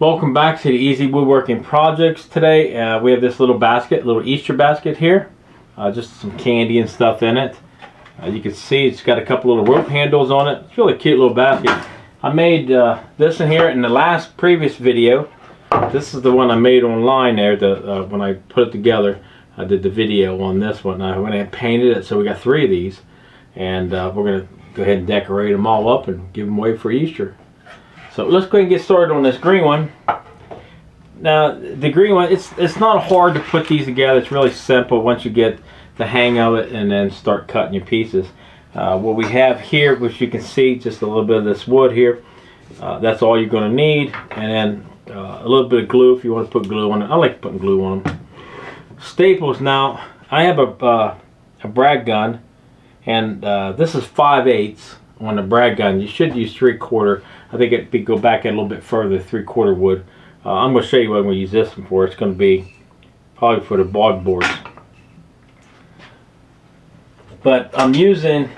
Welcome back to the Easy Woodworking Projects. Today we have this little basket, little Easter basket here. Just some candy and stuff in it. You can see it's got a couple little rope handles on it. It's a really cute little basket. I made this in here in the previous video. This is the one I made online there. When I put it together, I did the video on this one. I went and painted it, so we got 3 of these. And we're going to go ahead and decorate them all up and give them away for Easter. So let's go ahead and get started on this green one. Now the green one, it's not hard to put these together. It's really simple once you get the hang of it and then start cutting your pieces. What we have here, which you can see, just a little bit of this wood here. That's all you're going to need, and then a little bit of glue if you want to put glue on it. I like putting glue on them. Staples. Now I have a brad gun, and this is 5/8 on the brad gun. You should use 3/4. I think it'd go back a little bit further, 3/4 wood. I'm going to show you what I'm going to use this one for. It's going to be probably for the bog boards. But I'm using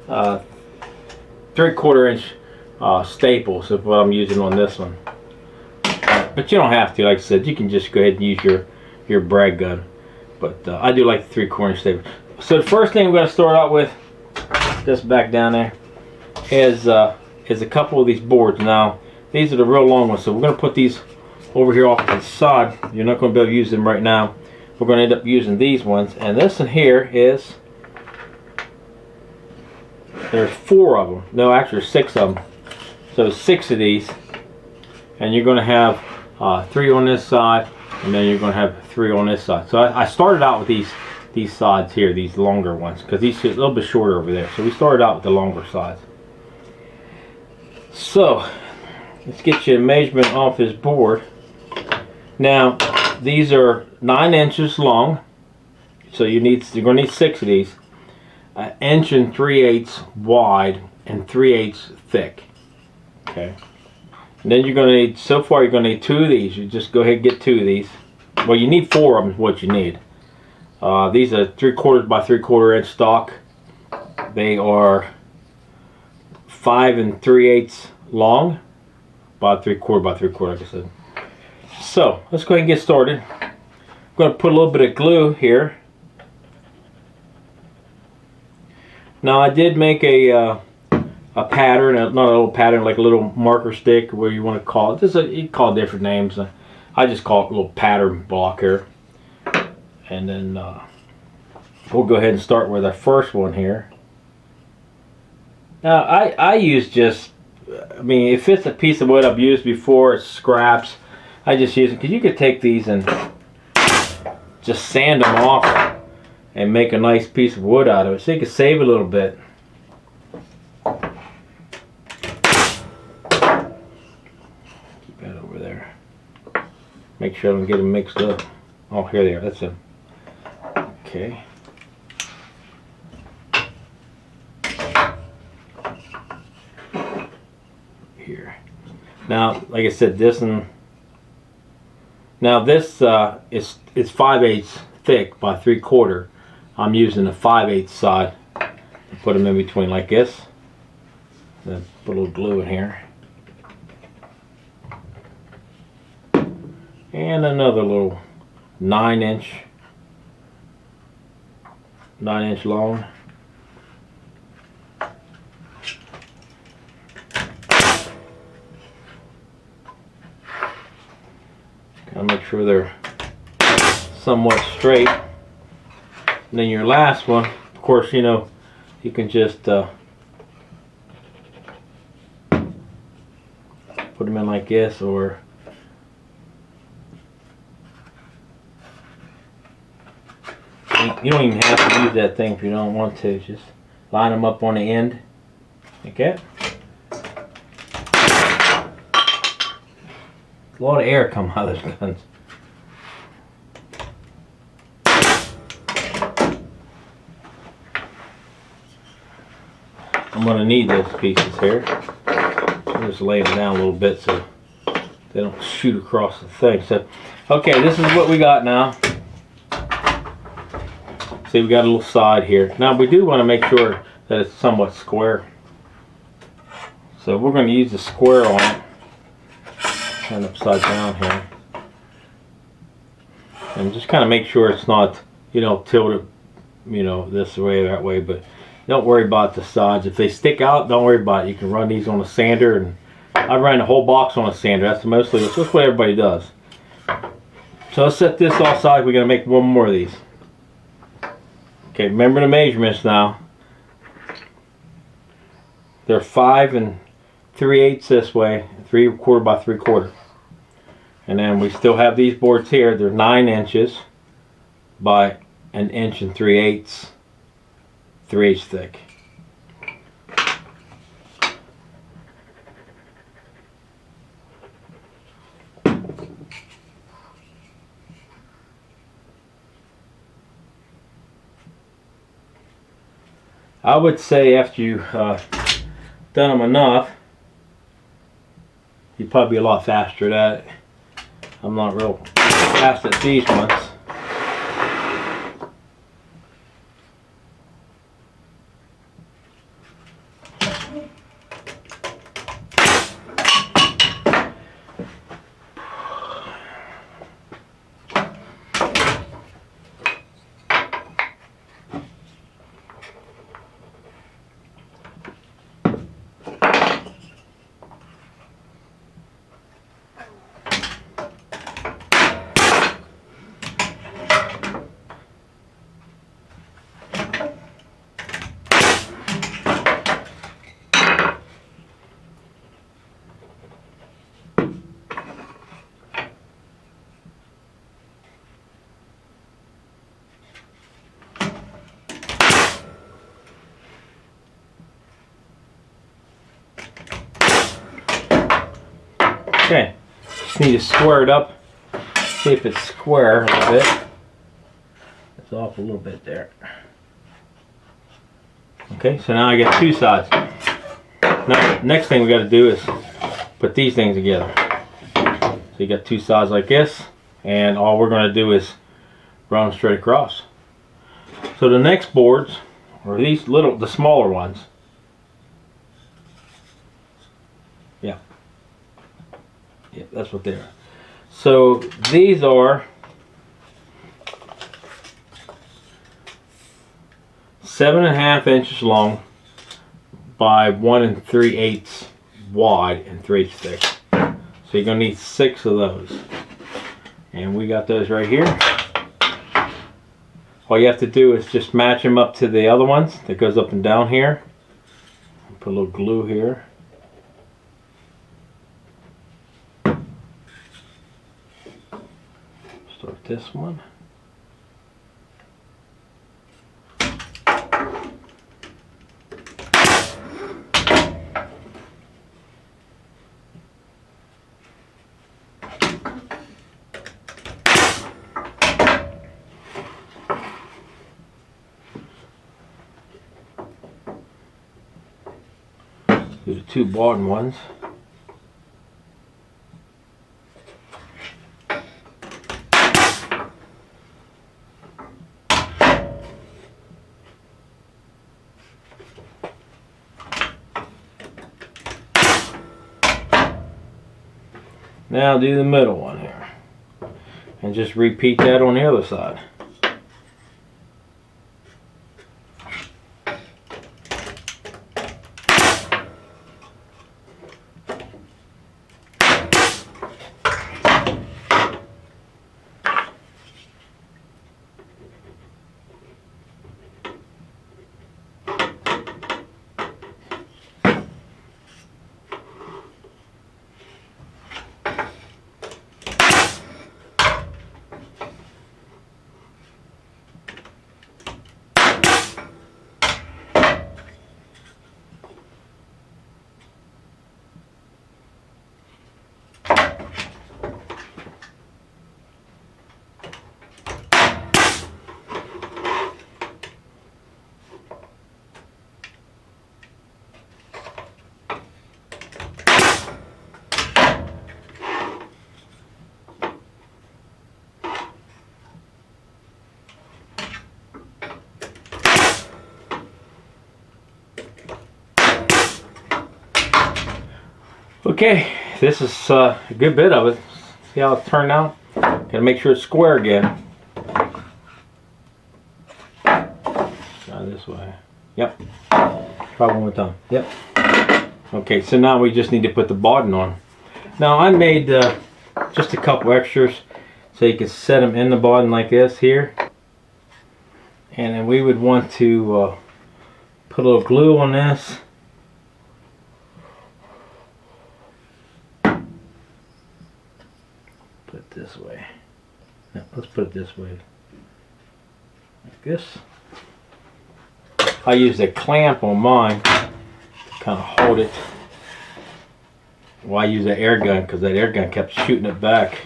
3/4 inch staples is what I'm using on this one. But you don't have to. Like I said, you can just go ahead and use your brad gun. But I do like the 3/4 inch staples. So the first thing I'm going to start out with, just back down there, is a couple of these boards. Now these are the real long ones, so we're going to put these over here off to the side. You're not going to be able to use them right now. We're going to end up using these ones, and this one here is, there's 4 of them. No, actually there's 6 of them. So 6 of these, and you're going to have 3 on this side, and then you're going to have 3 on this side. So I started out with these sides here, these longer ones, because these are a little bit shorter over there. So we started out with the longer sides. So let's get you a measurement off this board. Now these are 9 inches long, so you're going to need 6 of these. 1 3/8 wide and 3/8 thick. Okay. And then you're going to need, so far you're going to need 2 of these. You just go ahead and get 2 of these. Well, you need 4 of them is what you need. These are 3/4 by 3/4 inch stock. They are 5 3/8 long by 3/4 by 3/4, like I said. So let's go ahead and get started. I'm going to put a little bit of glue here. Now I did make a pattern, not a little pattern, like a little marker stick, where you want to call it. You can call it different names. I just call it a little pattern block here. And then we'll go ahead and start with our first one here. Now I use just, I mean, if it's a piece of wood I've used before, it's scraps, I just use it, because you could take these and just sand them off and make a nice piece of wood out of it, so you can save a little bit. Keep that over there. Make sure I don't get them mixed up. Oh, here they are. That's it. Okay. Here. Now, like I said, this one. Now this is 5/8 thick by 3/4. I'm using the 5/8 side to put them in between like this. Then put a little glue in here. And another little 9 inch long. Gotta make sure they're somewhat straight. And then your last one, of course, you know, you can just put them in like this, or you don't even have to use that thing if you don't want to. Just line them up on the end like that. A lot of air come out of those guns. I'm going to need those pieces here. I'll just lay them down a little bit so they don't shoot across the thing. So, okay, this is what we got now. See, we got a little side here. Now we do want to make sure that it's somewhat square. So we're going to use the square on it. turn upside down here. And just kind of make sure it's not, you know, tilted, you know, this way, that way. But don't worry about the sides. If they stick out, don't worry about it. You can run these on a sander, and I ran the whole box on a sander. That's what everybody does. So let's set this all aside. We're gonna make one more of these. Okay, remember the measurements now. They're 5 3/8 this way, 3/4 by 3/4. And then we still have these boards here. They're 9 inches by 1 3/8 thick. I would say after you've done them enough, you'd probably be a lot faster at it. I'm not real fast at these ones. Okay, just need to square it up, see if it's square a little bit. It's off a little bit there. Okay, so now I got 2 sides. Now, next thing we got to do is put these things together. So you got 2 sides like this, and all we're going to do is run them straight across. So the next boards are these the smaller ones. Yeah, that's what they are. So these are 7.5 inches long by 1 3/8 wide and 3/8 thick. So you're gonna need 6 of those, and we got those right here. All you have to do is just match them up to the other ones that goes up and down here. Put a little glue here. Start this one. Do the 2 bottom ones. Now do the middle one here, and just repeat that on the other side. Okay, this is a good bit of it. See how it turned out? Gotta make sure it's square again. Try this way. Yep. Try one more time. Yep. Okay, so now we just need to put the bottom on. Now I made just a couple extras so you can set them in the bottom like this here. And then we would want to put a little glue on this. Put it this way. No, let's put it this way. Like this. I used a clamp on mine to kind of hold it. Well, I used an air gun because that air gun kept shooting it back.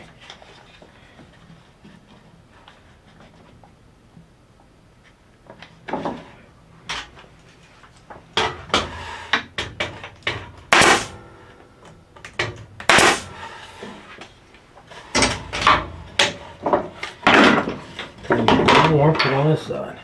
One more, put on this side.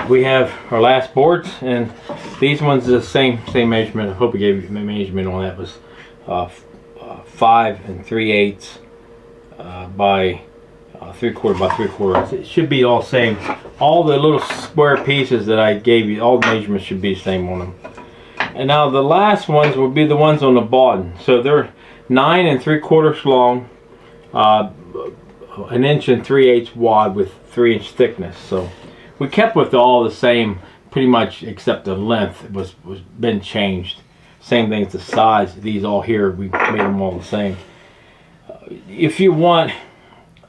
We have our last boards, and these ones are the same measurement. I hope I gave you the measurement on that. Was 5 3/8 by 3/4 by 3/4. It should be all same. All the little square pieces that I gave you, all the measurements should be the same on them. And now the last ones will be the ones on the bottom. So they're 9 3/4 long, 1 3/8 wide with 3-inch thickness. So we kept with all the same pretty much, except the length was been changed. Same thing as the size. These all here, we made them all the same. If you want,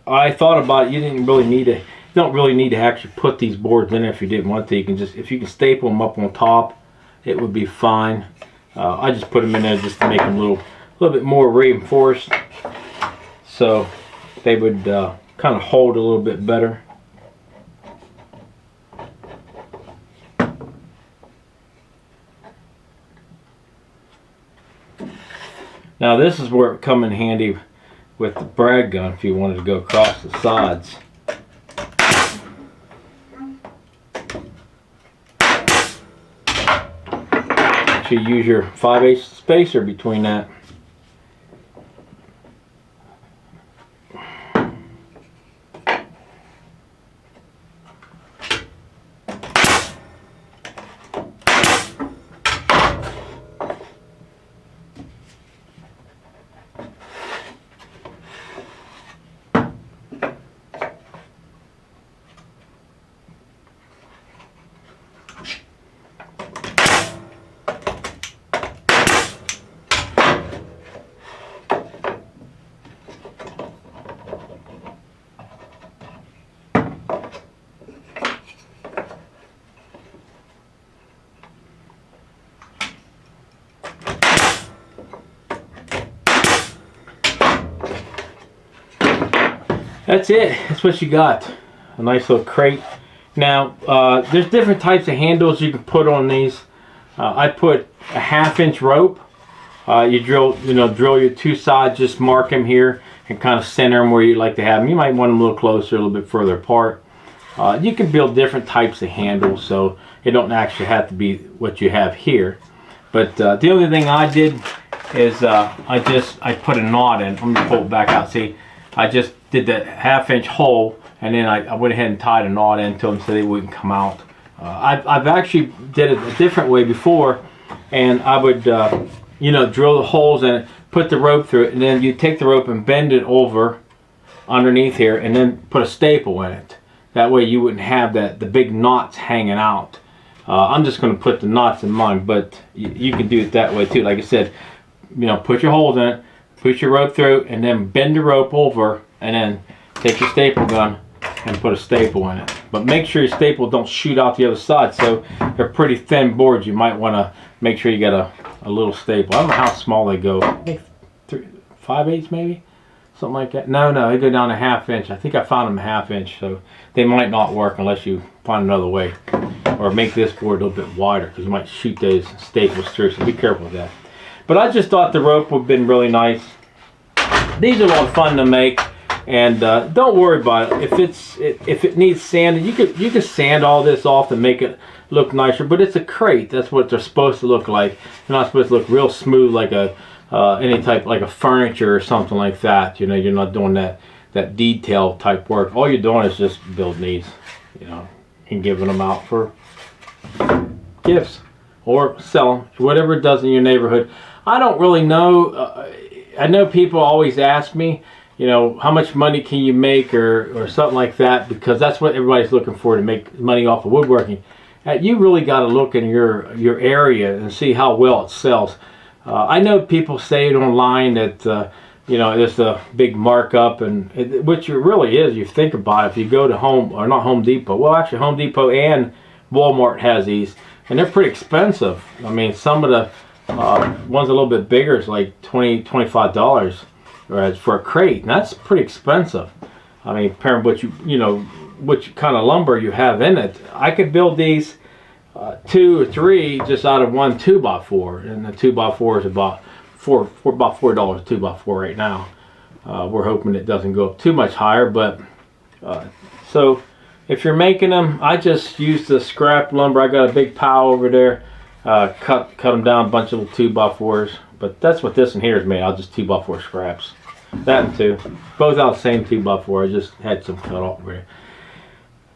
I thought about it, you don't really need to actually put these boards in if you didn't want to. You can just, if you can staple them up on top, it would be fine. I just put them in there just to make them a little bit more reinforced, so they would kind of hold a little bit better. Now this is where it come in handy with the brad gun if you wanted to go across the sides. So you use your 5/8 spacer between that. That's it. That's what you got. A nice little crate. Now, there's different types of handles you can put on these. I put a 1/2-inch rope. You drill your two sides. Just mark them here and kind of center them where you like to have them. You might want them a little closer, a little bit further apart. You can build different types of handles, so it don't actually have to be what you have here. But the only thing I did is I put a knot in. I'm gonna pull it back out. See, I just did that 1/2-inch hole, and then I went ahead and tied a knot into them so they wouldn't come out. I've actually did it a different way before, and I would drill the holes in it, put the rope through it, and then you take the rope and bend it over underneath here, and then put a staple in it. That way you wouldn't have the big knots hanging out. I'm just going to put the knots in mine, but you can do it that way too. Like I said, put your holes in it, put your rope through, and then bend the rope over, and then take your staple gun and put a staple in it. But make sure your staple don't shoot out the other side. So they're pretty thin boards. You might want to make sure you got a little staple. I don't know how small they go. I think 5/8 maybe, something like that. No, they go down a 1/2 inch. I think I found them a 1/2 inch, so they might not work unless you find another way, or make this board a little bit wider because you might shoot those staples through. So be careful with that. But I just thought the rope would have been really nice. These are a lot of fun to make, and don't worry about it. If it needs sanding, you can sand all this off to make it look nicer. But it's a crate. That's what they're supposed to look like. They're not supposed to look real smooth like a any type, like a furniture or something like that. You know, you're not doing that detail type work. All you're doing is just building these, you know, and giving them out for gifts or sell them, whatever it does in your neighborhood. I don't really know. I know people always ask me, you know, how much money can you make or something like that, because that's what everybody's looking for, to make money off of woodworking. You really got to look in your area and see how well it sells. I know people say it online that you know, there's a big markup, and which it really is. You think about it, if you go to Home Depot. Well, actually, Home Depot and Walmart has these, and they're pretty expensive. I mean, some of the one's a little bit bigger is like $25 for a crate, and that's pretty expensive. I mean, comparing what you know which kind of lumber you have in it. I could build these 2 or 3 just out of one 2x4, and the 2x4 is about $4 a 2x4 right now. We're hoping it doesn't go up too much higher, but so if you're making them, I just use the scrap lumber. I got a big pile over there. Cut them down, a bunch of little 2x4s, but that's what this one here is made. I'll just 2x4 scraps. That and 2, both out the same 2x4. I just had some cut off over there.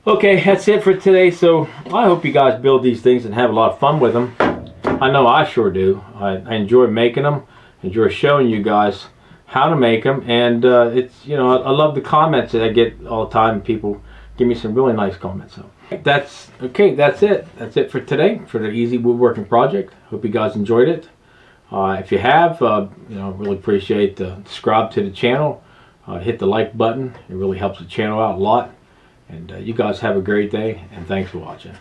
Okay, that's it for today. So I hope you guys build these things and have a lot of fun with them. I know I sure do. I enjoy making them. Enjoy showing you guys how to make them, and it's, you know, I love the comments that I get all the time. People give me some really nice comments. So that's it for today for the easy woodworking project. Hope you guys enjoyed it. If you have, you know, really appreciate subscribe to the channel, hit the like button. It really helps the channel out a lot. And you guys have a great day, and thanks for watching.